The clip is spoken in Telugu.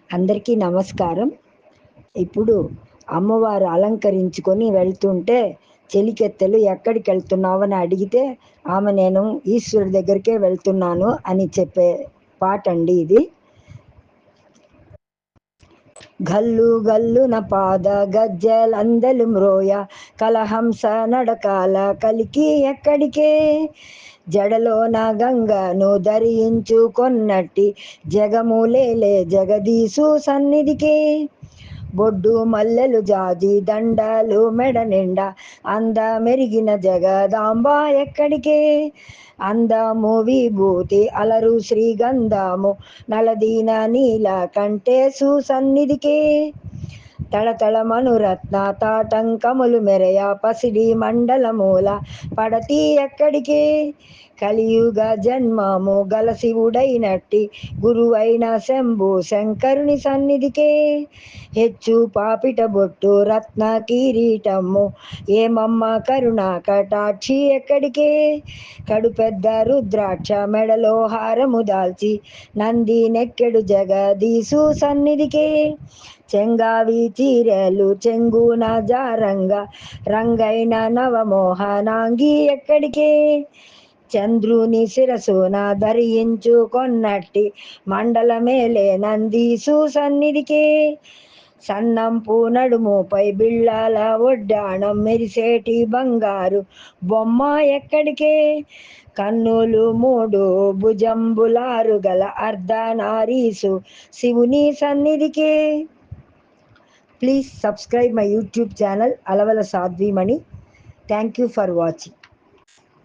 అందరికీ నమస్కారం. ఇప్పుడు అమ్మవారు అలంకరించుకొని వెళ్తుంటే చెలికెత్తెలు ఎక్కడికి వెళ్తున్నావు అని అడిగితే ఆమె నేను ఈశ్వరుడి దగ్గరికే వెళ్తున్నాను అని చెప్పే పాట అండి ఇది. గల్లు గల్లున పాద గజ్జలందలు మ్రోయ కలహంస నడకాల కలికి ఎక్కడికే జడలోన గంగను ధరించుకొన్నట్టి జగములేలే జగదీశు సన్నిధికే బొడ్డు మల్లెలు జాజి దండాలు మెడ నిండా అంద మెరిగిన జగదాంబ ఎక్కడికే అందము విభూతి అలరు శ్రీగంధము నలదీన నీల కంఠేశు సన్నిధికే తళతళ మనురత్న తాటంకములు మెరయ పసిడి మండలమూల పడతి ఎక్కడికే కలియుగ జన్మము గల శివుడైనట్టి గురువైన శంభు శంకరుని సన్నిధికే హెచ్చు పాపిట బొట్టు రత్న కిరీటము ఏమమ్మ కరుణ కటాక్షి ఎక్కడికే కడు పెద్ద రుద్రాక్ష మెడలో హారము దాల్చి నంది నెక్కెడు జగదీశు సన్నిధికే చెంగావి చీరలు చెంగున జారంగా రంగైన నవమోహనాంగి ఎక్కడికే చంద్రుని శిరసున ధరించుకొన్నట్టి మండలమేలే నందీసు సన్నిధికే సన్నంపు నడుముపై బిళ్ళాల ఒడ్డాణం మెరిసేటి బంగారు బొమ్మ ఎక్కడికే కన్నులు మూడు భుజంబులారు గల అర్ధనారీసు శివుని సన్నిధికే. Please subscribe my YouTube channel అలవల సాధ్వీమణి. Thank you for watching.